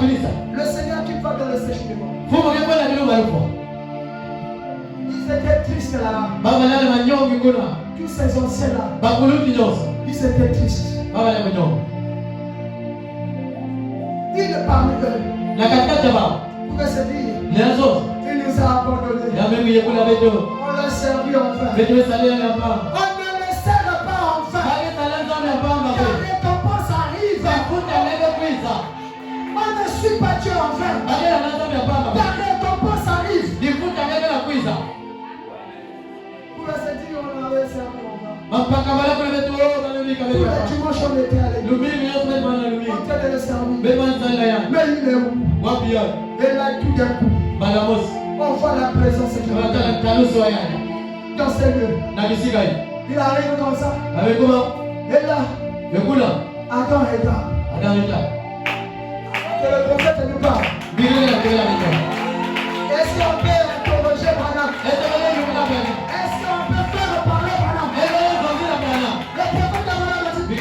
Le Seigneur qui va dans le séjour. Ils étaient tristes là-bas. Tous ces anciens-là, ils étaient tristes. Il parmi eux. Pouvait se dire, il nous a abandonnés. On l'a servi en vain. On ne le sert pas en vain. La récompense arrive. On ne suit pas Dieu en vain. La récompense arrive. Pouvait se dire, on avait servi en vain. Tous les dimanches on était à l'église. On était le servir. Mais il est où? Et là tout d'un coup, on voit la présence de Dieu dans ces lieux. Il arrive comme ça. Et là, Adam regarde. Que le prophète nous parle. Est-ce qu'on peut interroger Branham? Est-ce qu'on peut faire parler Branham? Le prophète a dit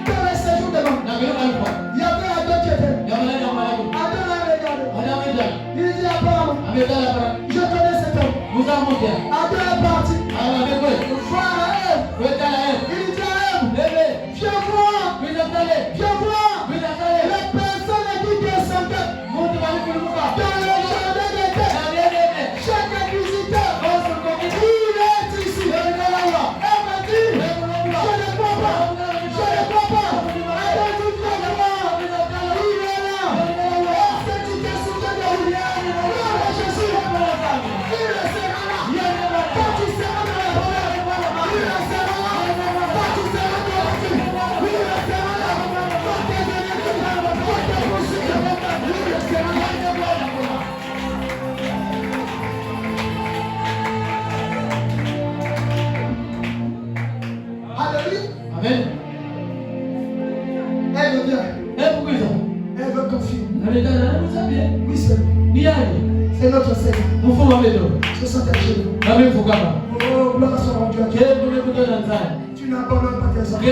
que le séjour devant, il y avait Adam qui était. Adam a regardé. Il dit à Abraham, je connais cet homme. Adam est parti. Voilà Ève. Il dit à Ève, viens voir. Les personnes qui descendaient dans le jardin d'Éden. Chaque visiteur, il est ici. Elle m'a dit, je ne crois pas. Adam dit, il est là. Est-ce que tu te souviens de lui? Non, Jésus. Il sera là. Quand tu seras dans la forêt, il sera là. Quand tu seras dans la vie, il sera là. Quand tu es venu, quand tu es possible, il sera là. Alléluia. Amen. Elle vient. Elle veut confirmer. Oui, c'est notre Seigneur. Ce sont tes genoux. Oh, gloire soit rendue à Dieu. Tu n'abandonnes pas tes enfants.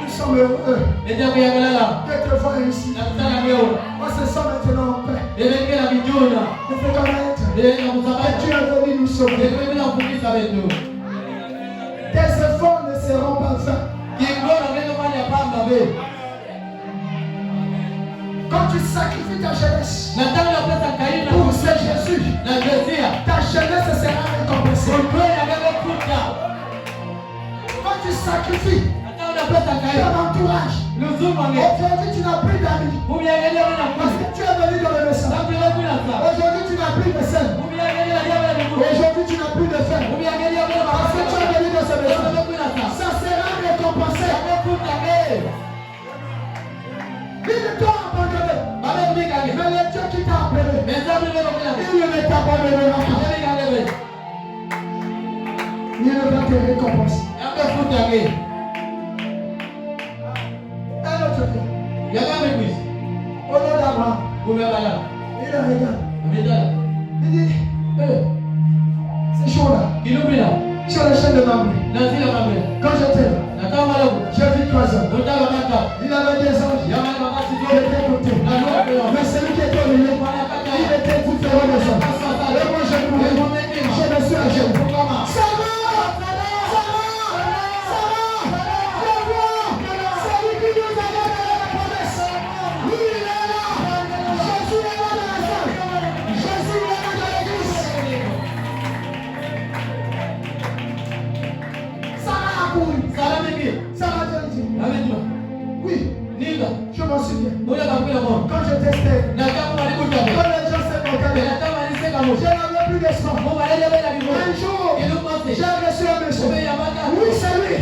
Nous sommes heureux de te voir ici. On se sent maintenant en paix. De te connaître. Et tu es venu nous sauver. Tes efforts ne seront pas vains. Quand tu sacrifies ta jeunesse pour ce Jésus, ta jeunesse sera récompensée. Quand tu sacrifies ton entourage, aujourd'hui tu n'as plus d'amis parce que tu es venu dans le message. Aujourd'hui tu n'as plus de sel. Aujourd'hui tu n'as plus de fer parce que tu es venu dans ce message. Ça sera récompensé. Il t'a abandonné. Mais le Dieu qui t'a appelé, il ne t'abandonnera pas. Il va te récompenser. Un autre Dieu. Au nom d'Abraham, il regarde. Il dit, c'est chaud là. Sur le chaîne de Mamré. Quand j'étais là, j'ai vu 3 hommes. Il avait des anges. Il était côté. Mais celui qui était au milieu, il était différent des hommes. Et moi je courais. Je me suis acheté. Ça va! Celui qui nous a donné la promesse. Lui il est là. Jésus est là dans la salle. Jésus est là dans l'église. Sarah a couru. Sarah te dit. Oui. Je m'en souviens. Quand je testais, quand les gens se regardaient, je n'avais plus d'espoir. Un jour, j'ai reçu un monsieur. Oui, c'est lui.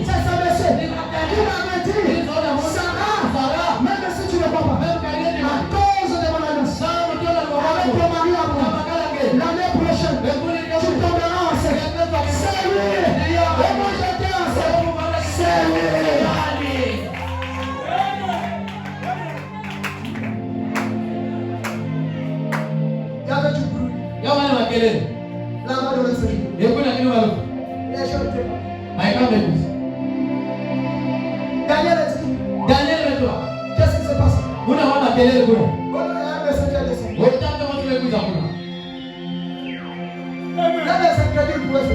C'est sa monsieur. Il m'avait dit, Sarah, même si tu ne crois pas, à cause de mon alliance, avec ton mari Abraham, l'année prochaine, tu tomberas enceinte. C'est lui. Et moi j'étais enceinte. C'est lui. Là-bas dans le séjour, les gens étaient là. makelele kuna. Voilà, il y a un message à descendre. Wotaka watu wekuza kuna. Là, les ingrédients pour eux.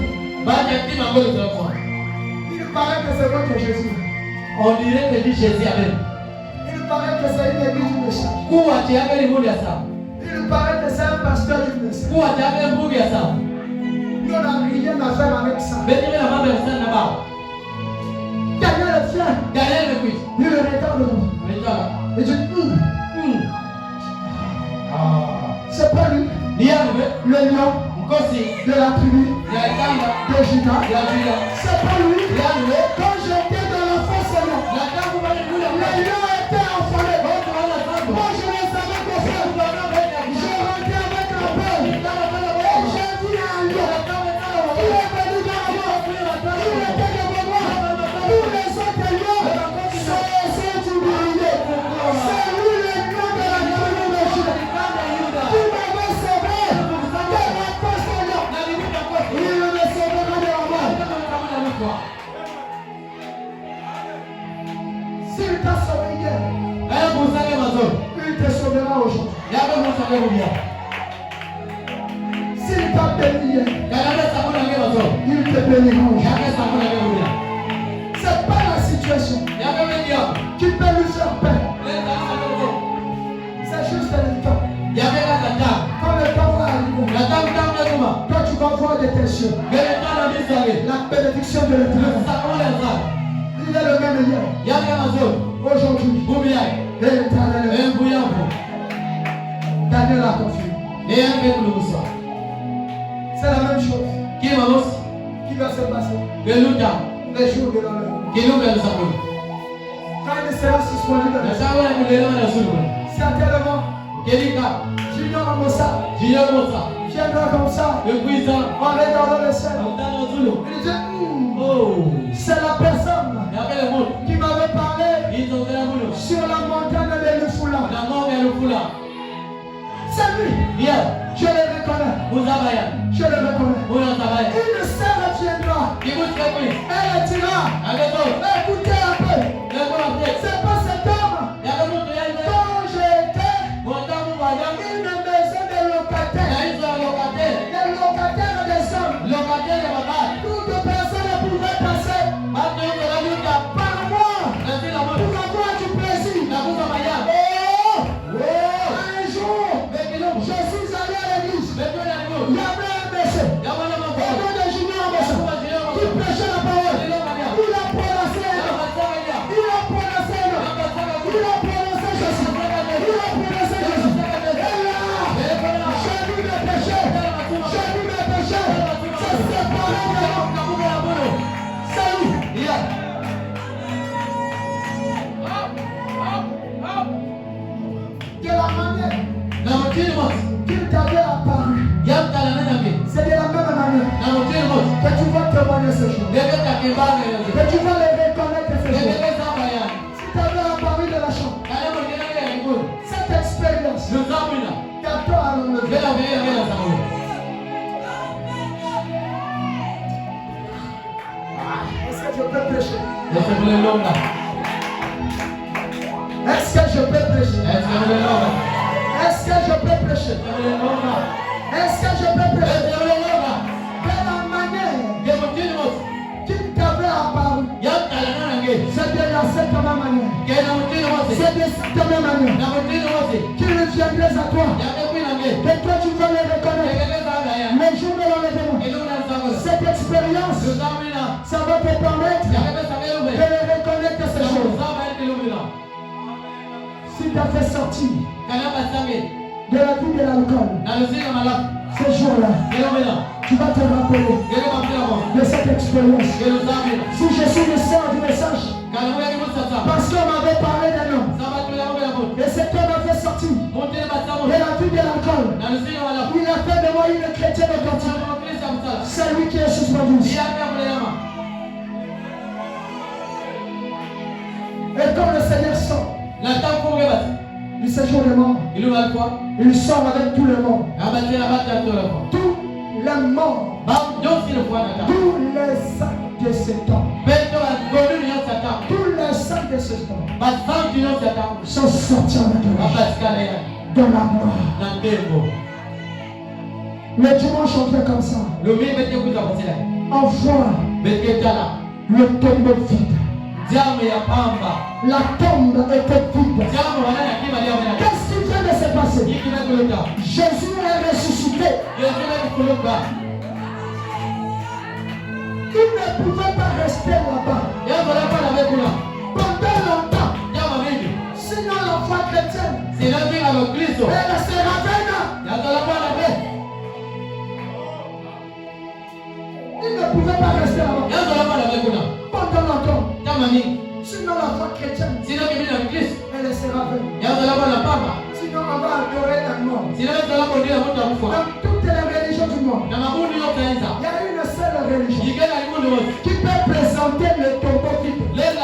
Baada ya tima ngolo tunakuwa. Il paraît que c'est votre Jésus. On dirait que Jésus avait. Il paraît que c'est une église du méchant. Kuwa tiaga ni mudi asa. Il paraît que c'est un pasteur du méchant. Kuwa tiaga mbugi asa. Nous on n'a rien à faire avec ça. Beti la mambo ya sana ba. Daniel est fier. Daniel me quitte. Il le regarde. Regarde. Et dit, c'est pas lui. Le lion de la tribu de Juda. C'est pas lui. Quand j'étais dans la fosse, le lion était enfanté. Moi je ne savais pas faire. Je rentrais avec la peur. Et j'ai dit à un lion, il est venu dans moi. Il était devant moi. Tous les autres lions sont humiliés. C'est lui le lion de la tribu de Juda. Qui m'avait sauvé de la fosse de lion. Il me sauvera de la mort. S'il t'a sauvé hier, il te sauvera aujourd'hui. S'il t'a béni hier, il te bénira aujourd'hui. C'est pas la situation qui peut lui faire peur. C'est juste le temps. Quand le temps va arriver, quand tu vas voir des tensions, la bénédiction de l'Éternel, il est le même hier, aujourd'hui, et l'Éternel est le même. Daniel a confirmé. C'est la même chose qui va se passer les jours de l'honneur. Quand il sera suspendu dans le certainement, Junior Amosa viendra comme ça en regardant le ciel. Il dit, c'est la personne qui m'avait parlé sur la montagne de Lufula. C'est lui. Je le reconnais. Je le reconnais. Une sœur viendra. Elle dira, écoutez un peu. C'est pas cet homme. Quand j'étais une maison de locataires. Des locataires des hommes. Toute personne pouvait passer par moi pour avoir du plaisir. Un jour, je suis allé à l'église. Il y avait un monsieur. Au nom de Junior Amosa, qui prêchait la parole. Il a prononcé Jésus. Il a prononcé Jésus. Et là, j'ai vu mes péchés. C'est séparé de moi. Salut. De la manière qu'il t'avait apparu, c'est de la même manière que tu vas témoigner ce jour. Que tu vas les reconnaître ce jour. Si tu avais apparu de la chambre, cette expérience t'attend à l'enlever. Est-ce que je peux prêcher? Est-ce que je peux prêcher? Est-ce que je peux prêcher? Est-ce que je peux prêcher? De la manière qu'il t'avait apparu, c'est de cette même manière. C'est de cette même manière qu'il reviendrait à toi. Et toi tu vas le reconnaître. Le jour de l'enlèvement, cette expérience, ça va te permettre de le reconnaître ces choses. Si tu as fait sortir de la vie de l'alcool, ce jour-là, tu vas te rappeler de cette expérience. Si je suis le sort du message, parce qu'on m'avait parlé d'un homme, et cet homme a fait sortir de la vie de l'alcool, il a fait de moi une chrétienne authentique. C'est lui qui est suspendu. Et comme le Seigneur sort du séjour des morts, il sort avec tout le monde. Tous les morts, tous les saints de Satan, tous les saints de précieusement sont sortis en adoration dans la gloire. Le dimanche on fait comme ça. On voit le tombeau vide. La tombe était vide. Qu'est-ce qui vient de se passer? Jésus est ressuscité. Il ne pouvait pas rester là-bas pendant longtemps. Sinon la foi chrétienne, elle sera vaine. Il ne pouvait pas rester là-bas pendant longtemps. Sinon la foi chrétienne, elle sera vaine. Sinon on va adorer la mort. Dans toutes les religions du monde, il y a une seule religion qui peut présenter le tombeau qui